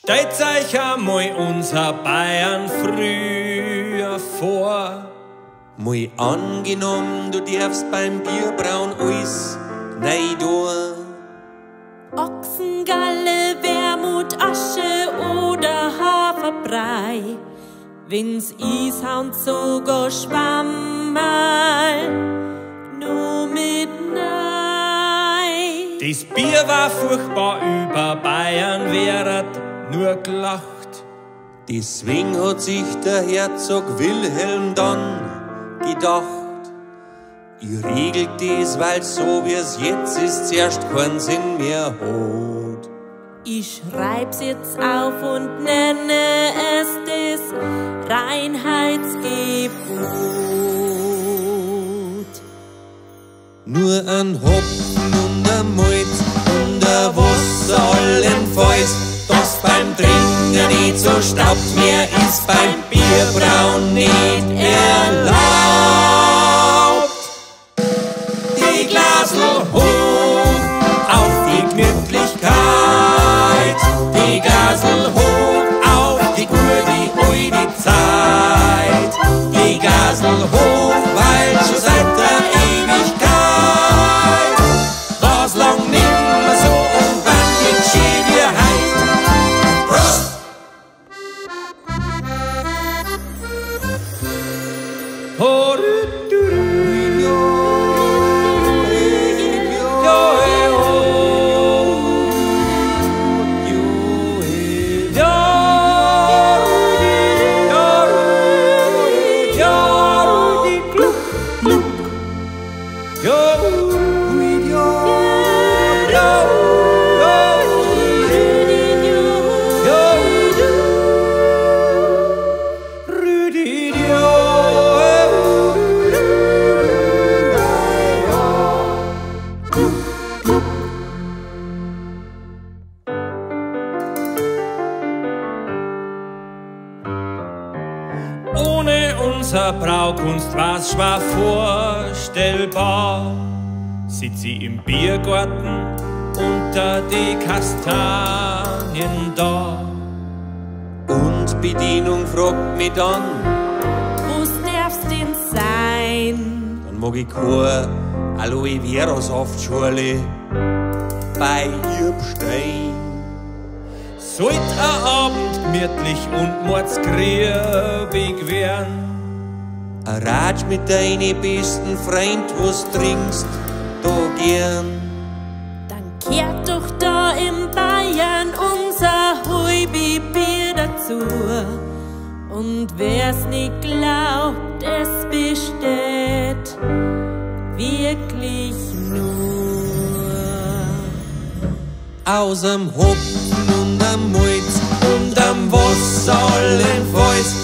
Stellt euch einmal unser Bayern früher vor. Mal angenommen, du darfst beim Bierbrauen alles neu tun. Ochsengalle, Wermut, Asche oder Haferbrei. Wenn's Ishaund sogar Schwammerl, nur mit Nei. Das Bier war furchtbar, über Bayern wäret nur gelacht. Deswegen hat sich der Herzog Wilhelm dann gedacht, ich regel das, weil so wie es jetzt ist, zuerst keinen Sinn mehr hat. Ich schreib's jetzt auf und nenne es das Reinheitsgebot. Nur ein Hopfen und ein Malz und ein Wasser allenfalls, das beim Trinken nicht so staubt, mehr ist beim Bierbrauen nicht erlaubt. Die Glasl hoch auf die Gemütlichkeit, die Glasl hoch auf die gute alte Zeit, die Glasl hoch, weil schon seit der Ewigkeit war's lang nimmer so unbändig schön wie heut. Prost! Ohne unser Braukunst war's schwer vorstellbar. Sitzt sie im Biergarten unter die Kastanien da. Und Bedienung fragt mich dann, Wo's darf's denn sein? dann mag ich keine Aloe Vera Saftschorle bei Liebstein. Sollt ein Abend gemütlich und mordsgriebig werden. Ein Ratsch mit deinen besten Freund, was trinkst du gern? Dann kehrt doch da in Bayern unser Huibi-Bier dazu. Und wer's nicht glaubt, es besteht wirklich nur Aus dem Hopfen und am Malz und am Wasser allenfalls,